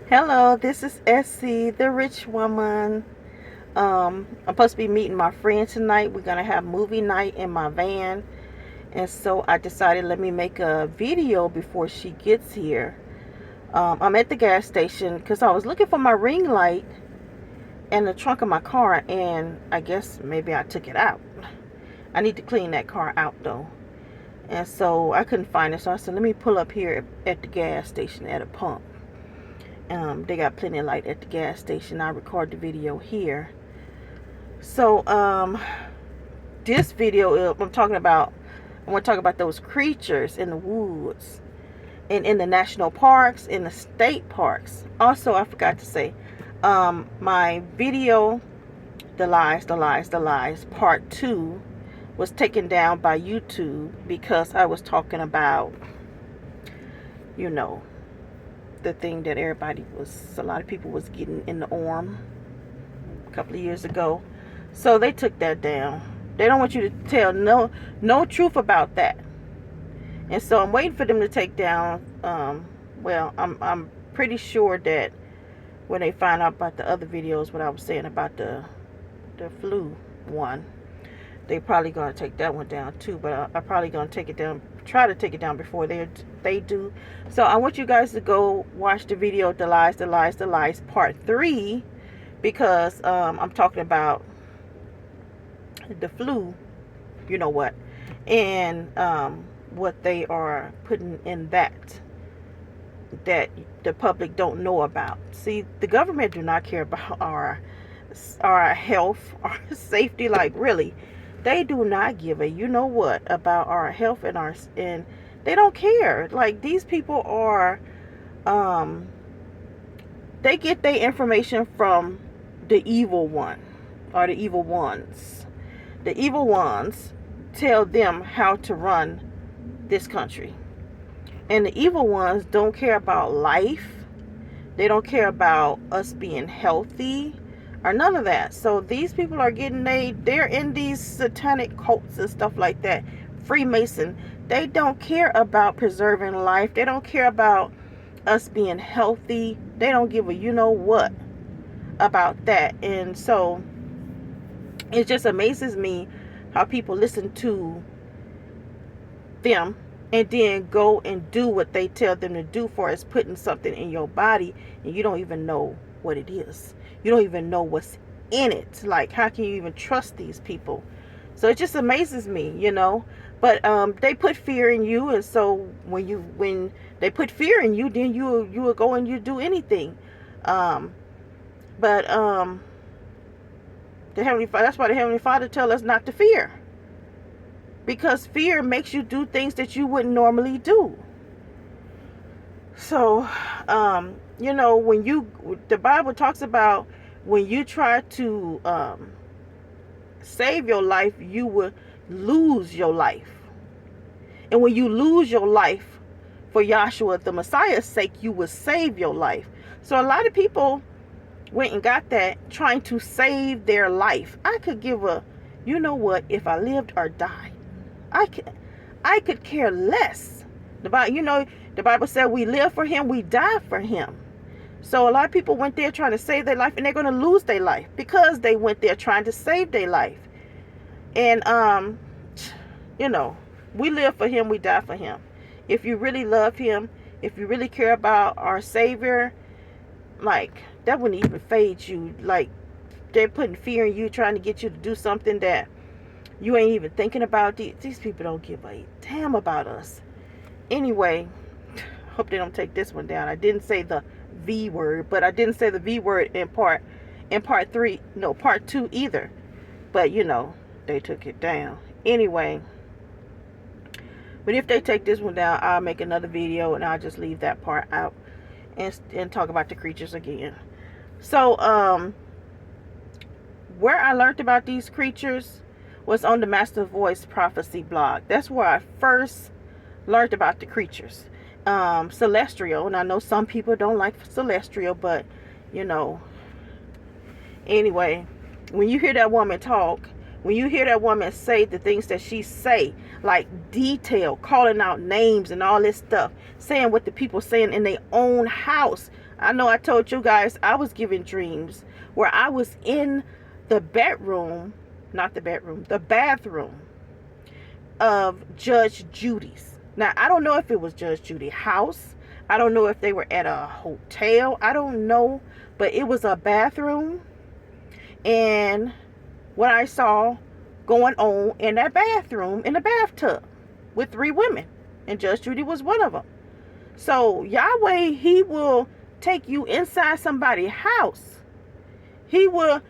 Hello, this is Essie, the rich woman. I'm supposed to be meeting my friend tonight. We're gonna have movie night in my van, and so I decided let me make a video before she gets here. I'm at the gas station because I was looking for my ring light in the trunk of my car, and I guess maybe I took it out. I need to clean that car out though, and so I couldn't find it. So I said, let me pull up here at the gas station at a pump. They got plenty of light at the gas station. I record the video here. So this video I'm talking about, I want to talk about those creatures in the woods and in the national parks, in the state parks. Also, I forgot to say, my video, the lies, part 2 was taken down by YouTube because I was talking about, you know, the thing that a lot of people was getting in the arm a couple of years ago. So they took that down. They don't want you to tell no truth about that. And so I'm waiting for them to take down. Well, I'm pretty sure that when they find out about the other videos, what I was saying about the flu one, they probably gonna take that one down too. But I'm probably gonna take it down. Try to take it down before they do. So I want you guys to go watch the video, the lies, part 3, because I'm talking about the flu, you know what, and what they are putting in that the public don't know about. See, the government do not care about our health, our safety. Like, really, they do not give a you know what about our health and they don't care. Like, these people are they get their information from the evil one, or the evil ones. The evil ones tell them how to run this country. And the evil ones don't care about life. They don't care about us being healthy or none of that. So these people are they're in these satanic cults and stuff like that. Freemason. They don't care about preserving life. They don't care about us being healthy. They don't give a you know what about that. And so it just amazes me how people listen to them and then go and do what they tell them to do, for as putting something in your body and you don't even know what it is. You don't even know what's in it. Like, how can you even trust these people? So it just amazes me, you know. But they put fear in you, and so when they put fear in you, then you will go and you do anything. But the Heavenly Father, that's why the Heavenly Father tells us not to fear. Because fear makes you do things that you wouldn't normally do. So, you know, the Bible talks about when you try to save your life, you will lose your life. And when you lose your life for Yahshua, the Messiah's sake, you will save your life. So a lot of people went and got that trying to save their life. I could give a, you know what, if I lived or died. I could care less. The Bible said we live for him, we die for him. So a lot of people went there trying to save their life, and they're going to lose their life because they went there trying to save their life. And you know, we live for him, we die for him. If you really love him, if you really care about our Savior, like, that wouldn't even fade you. Like, they're putting fear in you, trying to get you to do something that you ain't even thinking about. These people don't give a damn about us. Anyway, hope they don't take this one down. I didn't say the V word, but I didn't say the V word in part 3, no, part 2 either. But, you know, they took it down. Anyway, but if they take this one down, I'll make another video and I'll just leave that part out and talk about the creatures again. So, where I learned about these creatures was on the Master Voice Prophecy blog. That's where I first learned about the creatures. Celestial, and I know some people don't like celestial, but, you know, anyway, when you hear that woman talk, when you hear that woman say the things that she say, like detail, calling out names and all this stuff, saying what the people saying in their own house, I know I told you guys I was given dreams where I was in the bedroom, not the bedroom, the bathroom of Judge Judy's. Now, I don't know if it was Judge Judy's house. I don't know if they were at a hotel. I don't know. But it was a bathroom. And what I saw going on in that bathroom, in the bathtub, with 3 women. And Judge Judy was one of them. So, Yahweh, he will take you inside somebody's house. I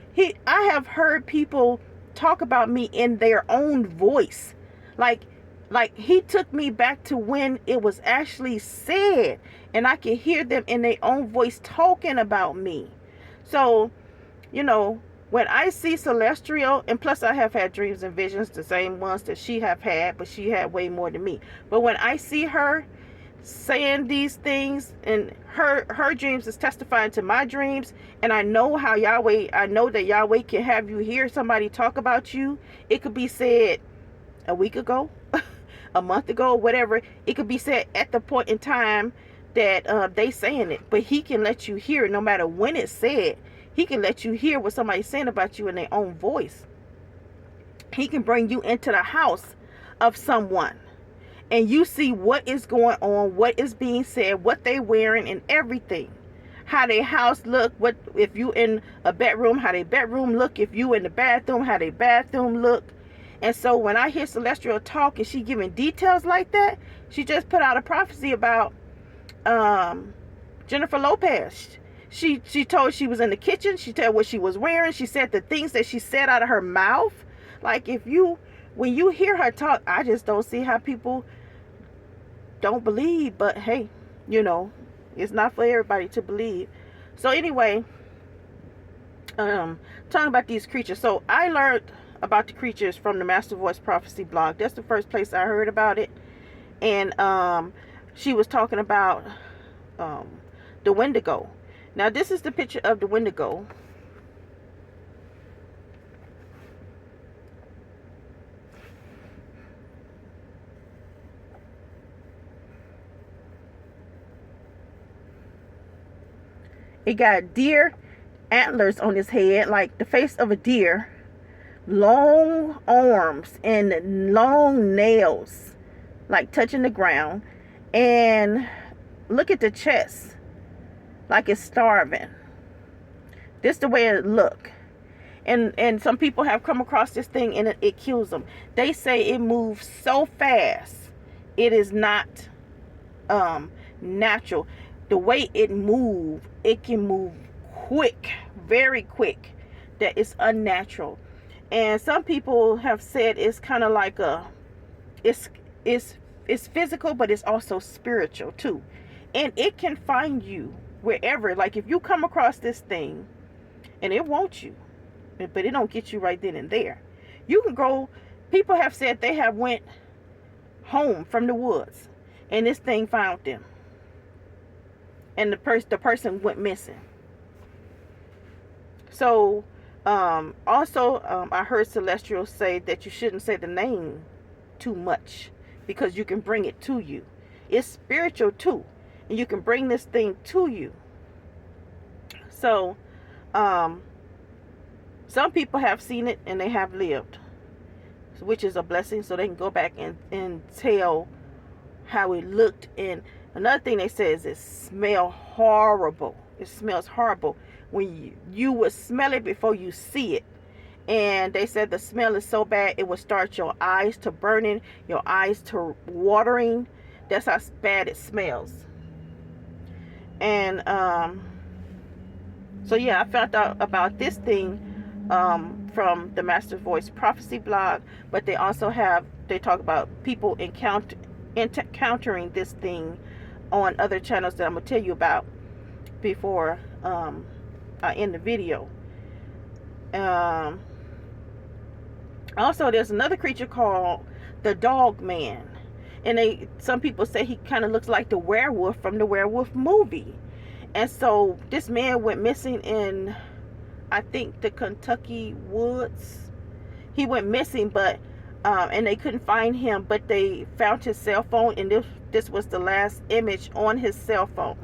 have heard people talk about me in their own voice. Like he took me back to when it was actually said, and I could hear them in their own voice talking about me. So, you know, when I see Celestial, and plus I have had dreams and visions, the same ones that she have had, but she had way more than me. But when I see her saying these things, and her dreams is testifying to my dreams, and I know that Yahweh can have you hear somebody talk about you. It could be said a week ago, a month ago, whatever. It could be said at the point in time that they saying it, but he can let you hear it no matter when it's said. He can let you hear what somebody's saying about you in their own voice. He can bring you into the house of someone, and you see what is going on, what is being said, what they wearing, and everything. How their house look, what if you in a bedroom, how their bedroom look, if you in the bathroom, how their bathroom look. And so when I hear Celestial talk and she giving details like that, she just put out a prophecy about Jennifer Lopez. She told she was in the kitchen. She told what she was wearing. She said the things that she said out of her mouth. Like when you hear her talk, I just don't see how people don't believe. But hey, you know, it's not for everybody to believe. So anyway, talking about these creatures. So I learned about the creatures from the Master Voice Prophecy blog. That's the first place I heard about it. And she was talking about the Wendigo. Now this is the picture of the Wendigo. It got deer antlers on his head, like the face of a deer, long arms and long nails, like touching the ground. And look at the chest, like it's starving. This the way it look. And some people have come across this thing and it kills them. They say it moves so fast, it is not natural. The way it moves, it can move quick, very quick, that it's unnatural. And some people have said it's kind of like it's physical, but it's also spiritual too. And it can find you wherever. Like if you come across this thing and it wants you, but it don't get you right then and there. You can go, people have said they have went home from the woods and this thing found them. And the person went missing. So also I heard Celestial say that you shouldn't say the name too much, because you can bring it to you. It's spiritual too, and you can bring this thing to you. So some people have seen it and they have lived, which is a blessing, so they can go back and tell how it looked. And another thing they say is it smells horrible. It smells horrible when you would smell it before you see it. And they said the smell is so bad it will start your eyes to burning, your eyes to watering. That's how bad it smells. And so yeah, I found out about this thing from the Master Voice Prophecy blog. But they also they talk about people encountering this thing on other channels that I'm going to tell you about before I end the video. Also, there's another creature called the Dog Man. And some people say he kind of looks like the werewolf from the werewolf movie. And so this man went missing in, I think, the Kentucky woods. He went missing, but and they couldn't find him, but they found his cell phone, and this was the last image on his cell phone.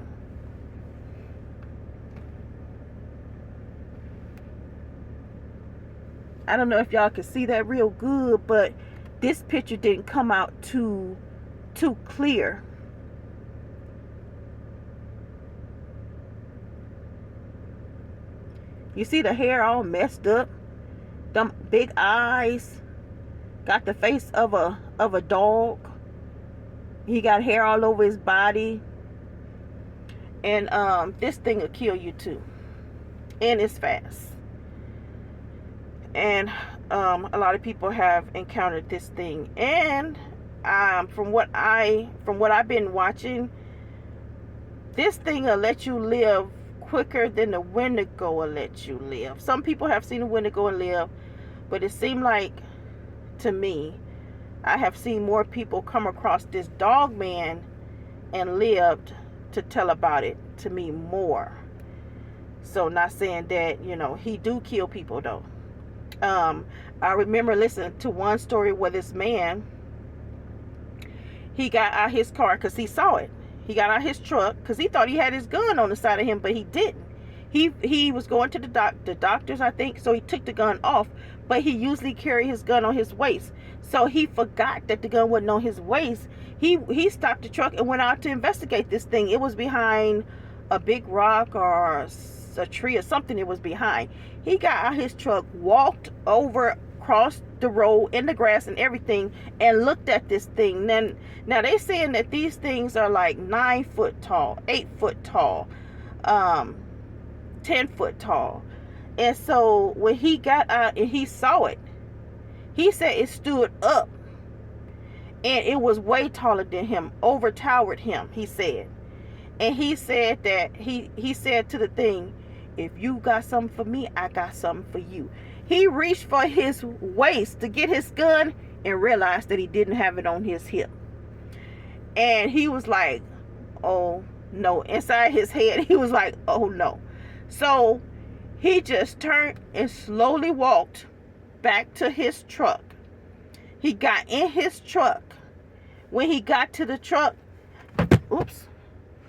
I don't know if y'all can see that real good, but this picture didn't come out too clear. You see the hair all messed up, them big eyes, got the face of a dog. He got hair all over his body. And this thing will kill you too. And it's fast. And a lot of people have encountered this thing. And from what I've been watching, this thing will let you live quicker than the Wendigo will let you live. Some people have seen the Wendigo and live, but it seemed like, to me, I have seen more people come across this dog man and lived to tell about it to me more. So not saying that, you know, he do kill people though. I remember listening to one story where this man, he got out his car because he saw it. He got out his truck because he thought he had his gun on the side of him, but he didn't. He was going to the doctors, I think, so he took the gun off, but he usually carried his gun on his waist. So he forgot that the gun wasn't on his waist. He stopped the truck and went out to investigate this thing. It was behind a big rock or a tree or something it was behind. He got out his truck, walked over, crossed the road in the grass and everything, and looked at this thing. Now they saying that these things are like 9 foot tall, 8 foot tall, 10 foot tall. And so when he got out and he saw it, he said it stood up and it was way taller than him, overtowered him, he said. And he said that he said to the thing, if you got something for me, I got something for you. He reached for his waist to get his gun and realized that he didn't have it on his hip. And he was like, oh no. Inside his head, he was like, oh no. So he just turned and slowly walked back to his truck. He got in his truck. When he got to the truck, oops,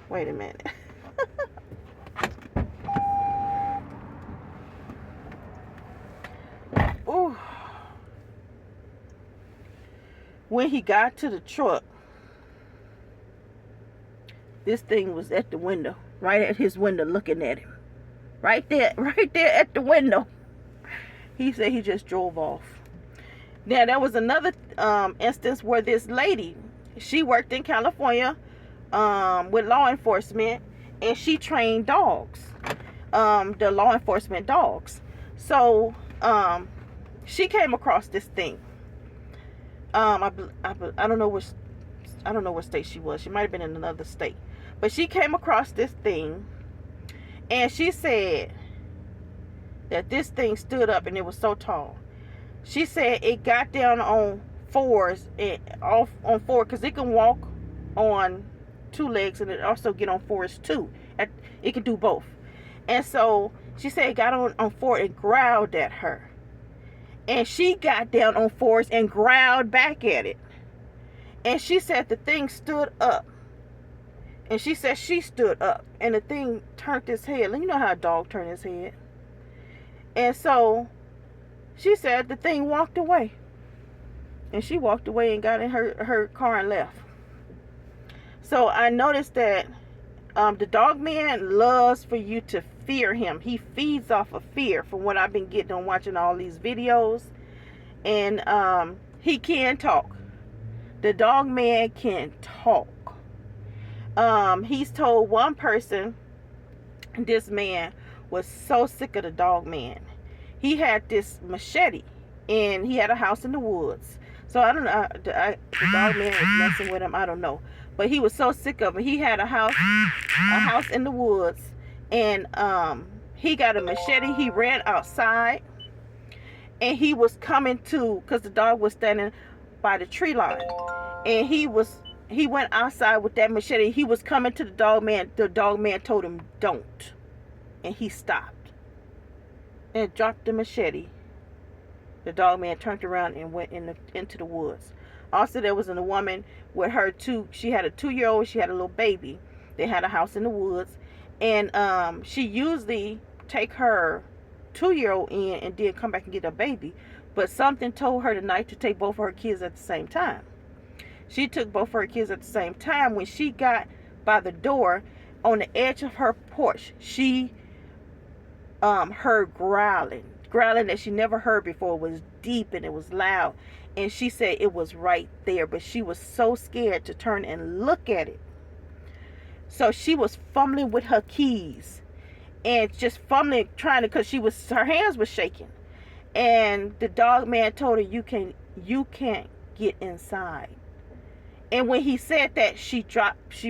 wait a minute. Ooh. When he got to the truck, this thing was at the window, right at his window, looking at him. Right there at the window. He said he just drove off. Now, there was another instance where this lady, she worked in California with law enforcement, and she trained dogs, the law enforcement dogs. So she came across this thing. I don't know what state she was. She might have been in another state, but she came across this thing, and she said that this thing stood up and it was so tall. She said it got down on fours and off on four, because it can walk on 2 legs and it also get on fours too. It can do both. And so she said it got on 4 and growled at her. And she got down on 4s and growled back at it. And she said the thing stood up. And she said she stood up. And the thing turned its head. You know how a dog turns his head. And so she said the thing walked away. And she walked away and got in her car and left. So I noticed that the dog man loves for you to fear him. He feeds off of fear, from what I've been getting on watching all these videos. And he can talk. The dog man can talk. He's told one person, this man was so sick of the dog man. He had this machete, and he had a house in the woods. So I don't know, the dog man was messing with him, I don't know. But he was so sick of it. He had a house in the woods, and he got a machete. He ran outside, and he was coming to, because the dog was standing by the tree line, and he went outside with that machete. He was coming to the dog man. The dog man told him don't, and he stopped and dropped the machete. The dog man turned around and went into the woods. Also, there was a woman with her she had a 2-year-old, she had a little baby. They had a house in the woods, and she usually take her 2-year-old in and then come back and get a baby. But something told her tonight to take both of her kids at the same time. She took both of her kids at the same time. When she got by the door on the edge of her porch, she heard growling that she never heard before. It was deep and it was loud, and she said it was right there, but she was so scared to turn and look at it. So she was fumbling with her keys and just fumbling, trying to, because her hands were shaking. And the dog man told her, you can't get inside. And when he said that, she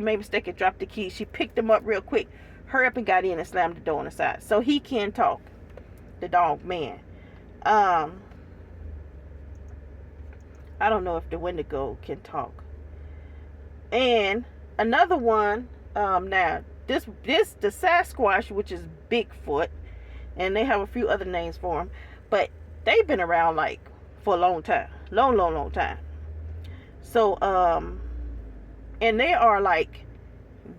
made a mistake and dropped the keys. She picked them up real quick, hurry up and got in and slammed the door on the side. So he can talk, the dog man. I don't know if the Wendigo can talk. And another one, now this the Sasquatch, which is Bigfoot, and they have a few other names for them, but they've been around like for a long time, long time. So and they are like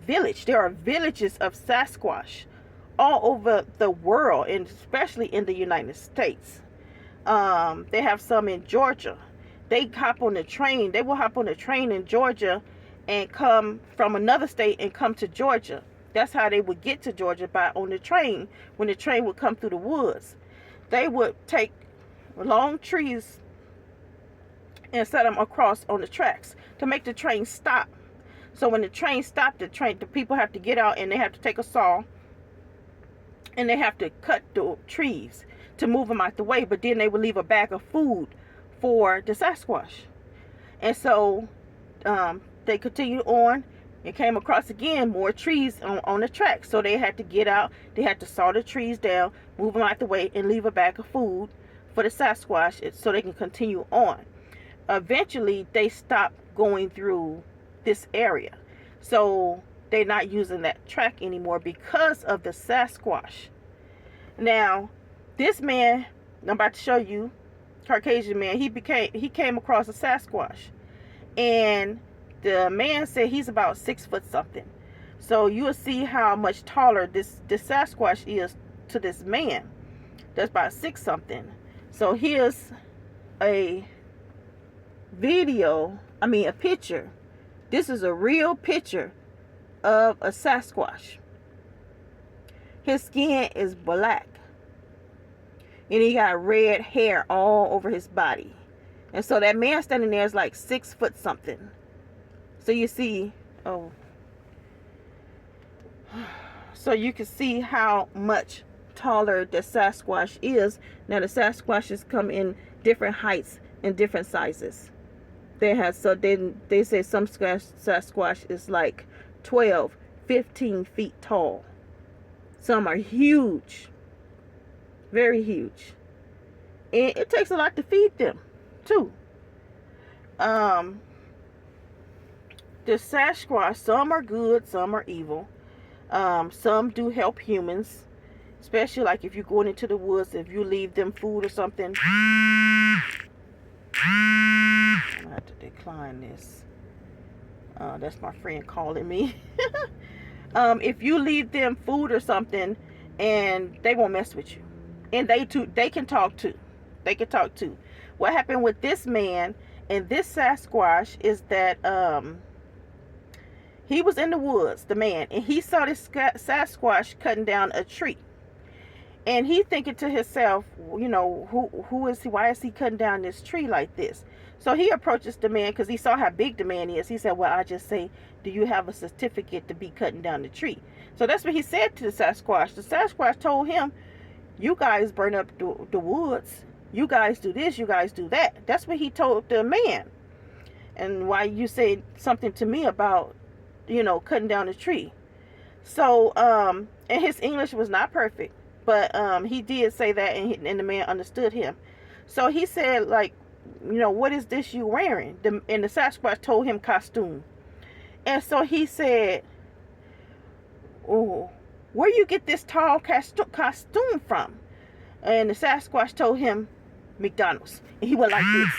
there are villages of Sasquatch all over the world, and especially in the United States. They have some in Georgia. They hop on the train. They will hop on the train in Georgia and come from another state and come to Georgia. That's how they would get to Georgia, by on the train. When the train would come through the woods, they would take long trees and set them across on the tracks to make the train stop. So when the train stopped, the people have to get out, and they have to take a saw and they have to cut the trees to move them out the way. But then they would leave a bag of food for the Sasquatch. And so they continued on and came across again more trees on the track. So they had to get out. They had to saw the trees down, move them out the way, and leave a bag of food for the Sasquatch so they can continue on. Eventually, they stopped going through this area. So they're not using that track anymore because of the Sasquatch. Now, this man I'm about to show you, Caucasian man, he came across a Sasquatch. And the man said he's about 6 foot something. So you will see how much taller this Sasquatch is to this man. That's about 6 something. So here's a picture. This is a real picture of a Sasquatch. His skin is black, and he got red hair all over his body. And so that man standing there is like 6 foot something. So you see, so you can see how much taller the Sasquatch is. Now the Sasquatches come in different heights and different sizes. They say some Sasquatch is like 12, 15 feet tall. Some are huge, very huge, and it takes a lot to feed them too. The Sasquatch, some are good, some are evil. Some do help humans, especially like if you're going into the woods, if you leave them food or something. I'm gonna have to decline this. That's my friend calling me. If you leave them food or something, and they won't mess with you, and they can talk too. They can talk too. What happened with this man and this Sasquatch is that he was in the woods, the man, and he saw this Sasquatch cutting down a tree. And he thinking to himself, you know, who is he? Why is he cutting down this tree like this? So he approaches the man because he saw how big the man is. He said, well, I just say, do you have a certificate to be cutting down the tree? So that's what he said to the Sasquatch. The Sasquatch told him, you guys burn up the woods. You guys do this. You guys do that. That's what he told the man. And why you said something to me about, you know, cutting down the tree. So, and his English was not perfect. But he did say that, and the man understood him. So he said, like, you know, what is this you wearing? And the Sasquatch told him costume. And so he said, oh, where you get this tall costume from? And the Sasquatch told him, McDonald's. And he went like this.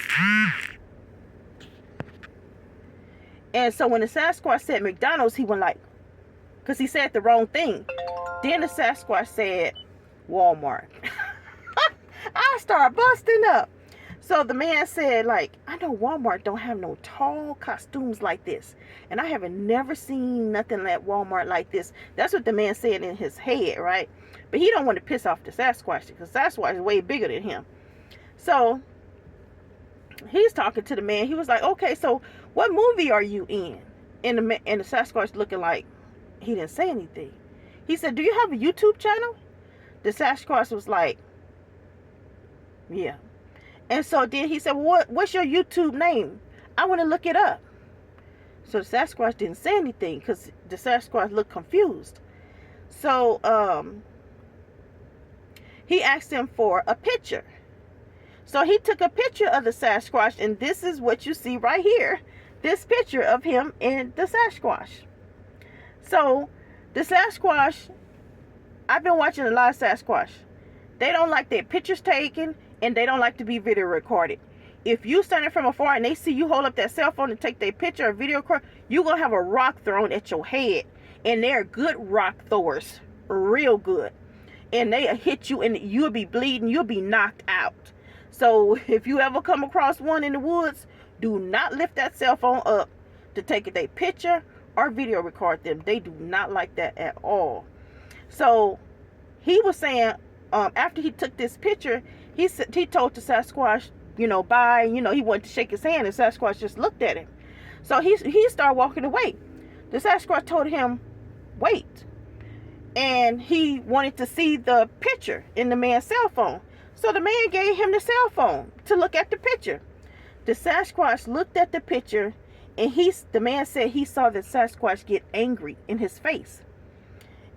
And so when the Sasquatch said McDonald's, he went like, because he said the wrong thing. Then the Sasquatch said Walmart. start busting up. So the man said, like, I know Walmart don't have no tall costumes like this. And I haven't never seen nothing at Walmart like this. That's what the man said in his head, right? But he don't want to piss off the Sasquatch, because Sasquatch is way bigger than him. So he's talking to the man. He was like, okay, so what movie are you in? And the Sasquatch looking like he didn't say anything. He said, do you have a YouTube channel? The Sasquatch was like, yeah. And so then he said, well, what's your YouTube name? I want to look it up. So the Sasquatch didn't say anything because the Sasquatch looked confused. So he asked him for a picture. So he took a picture of the Sasquatch, and this is what you see right here. This picture of him and the Sasquatch. So the Sasquatch, I've been watching a lot of Sasquatch. They don't like their pictures taken, and they don't like to be video recorded. If you standing from afar and they see you hold up that cell phone and take their picture or video record, you're going to have a rock thrown at your head. And they're good rock throwers. Real good. And they'll hit you and you'll be bleeding. You'll be knocked out. So if you ever come across one in the woods, do not lift that cell phone up to take their picture or video record them. They do not like that at all. So he was saying, after he took this picture, he told the Sasquatch, you know, bye. You know, he wanted to shake his hand, and Sasquatch just looked at him. So he started walking away. The Sasquatch told him, wait. And he wanted to see the picture in the man's cell phone. So the man gave him the cell phone to look at the picture. The Sasquatch looked at the picture, and the man said he saw the Sasquatch get angry in his face.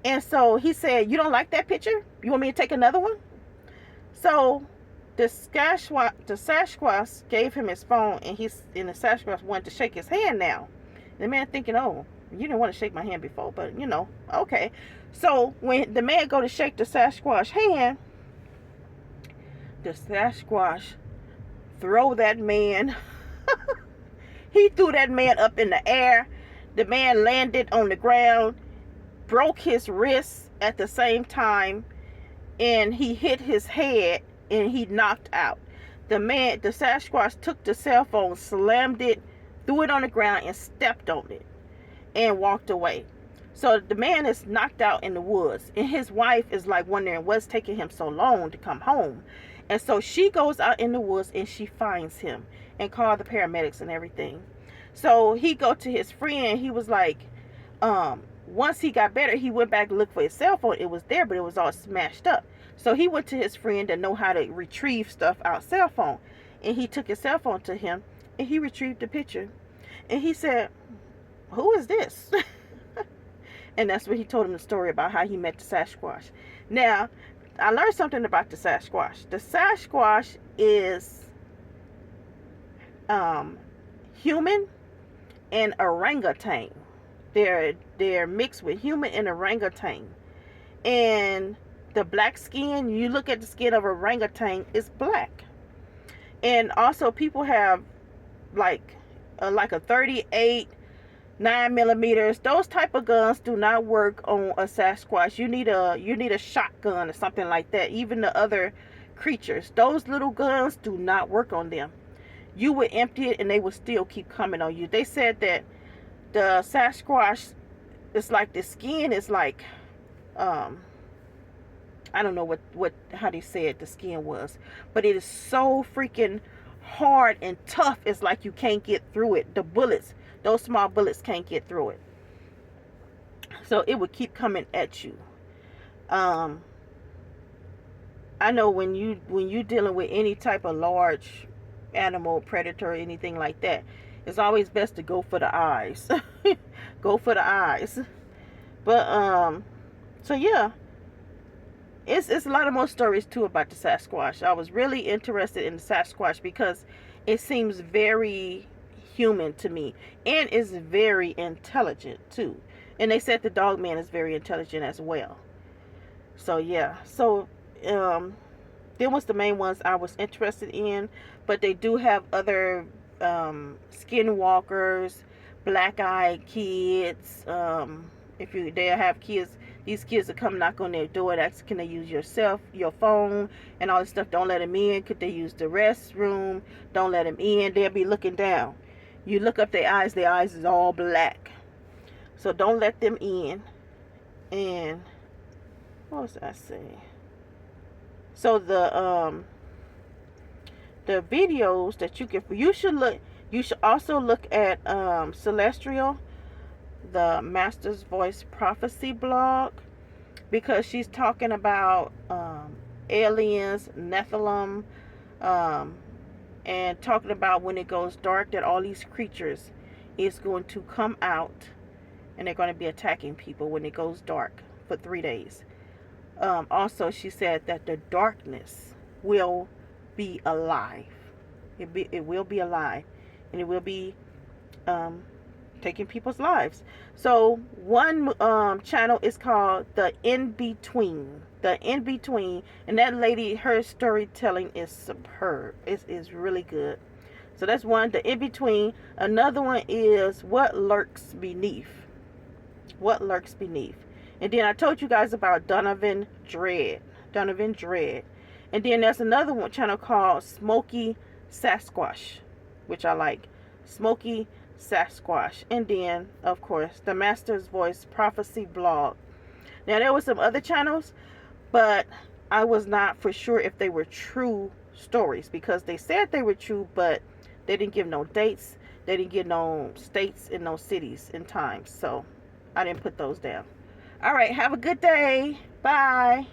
And so he said, you don't like that picture? You want me to take another one? So the Sasquatch gave him his phone, and the Sasquatch wanted to shake his hand now. The man thinking, oh, you didn't want to shake my hand before, but you know, okay. So when the man go to shake the Sasquatch hand, the Sasquatch throw that man. He threw that man up in the air. The man landed on the ground, broke his wrist at the same time, and he hit his head and he knocked out. The Sasquatch took the cell phone, slammed it, threw it on the ground, and stepped on it and walked away. So the man is knocked out in the woods, and his wife is like wondering what's taking him so long to come home. And so she goes out in the woods and she finds him and called the paramedics and everything. So he go to his friend. He was like, once he got better, he went back to look for his cell phone. It was there, but it was all smashed up. So he went to his friend that know how to retrieve stuff out cell phone. And he took his cell phone to him, and he retrieved the picture. And he said, who is this? And that's when he told him the story about how he met the Sasquatch. Now, I learned something about the Sasquatch. The Sasquatch is human and orangutan. They're mixed with human and orangutan. And the black skin, you look at the skin of orangutan, it's black. And also people have like a 38 9mm. Those type of guns do not work on a Sasquatch. You need a shotgun or something like that. Even the other creatures, those little guns do not work on them. You would empty it and they would still keep coming on you. They said that the Sasquatch, it's like the skin is like I don't know how they said the skin was, but it is so freaking hard and tough. It's like you can't get through it. The bullets, those small bullets, can't get through it. So it would keep coming at you. I know when you dealing with any type of large animal, predator, or anything like that, it's always best to go for the eyes. Go for the eyes. But so yeah, it's a lot of more stories too about the Sasquatch. I was really interested in the Sasquatch because it seems very human to me, and is very intelligent too. And they said the dog man is very intelligent as well. So yeah, so them was the main ones I was interested in. But they do have other skinwalkers, black-eyed kids. If they have kids, These kids will come knock on their door and ask, can they use your phone, and all this stuff. Don't let them in. Could they use the restroom? Don't let them in. They'll be looking down. You look up their eyes is all black. So don't let them in. And what was I saying? So the videos that you should also look at Celestial, the Master's Voice Prophecy blog, because she's talking about aliens, Nephilim, and talking about when it goes dark that all these creatures is going to come out and they're going to be attacking people when it goes dark for 3 days. Also, she said that the darkness will be alive. It will be alive, and it will be taking people's lives. So one channel is called The In Between. The In Between, and that lady, her storytelling is superb. It is really good. So that's one, The In Between. Another one is What Lurks Beneath. What Lurks Beneath. And then I told you guys about Donovan Dread. Donovan Dread. And then there's another one channel called Smoky Sasquatch, which I like. Smoky Sasquatch. And then, of course, the Master's Voice Prophecy blog. Now, there were some other channels, but I was not for sure if they were true stories, because they said they were true, but they didn't give no dates. They didn't give no states and no cities and times. So I didn't put those down. All right, have a good day. Bye.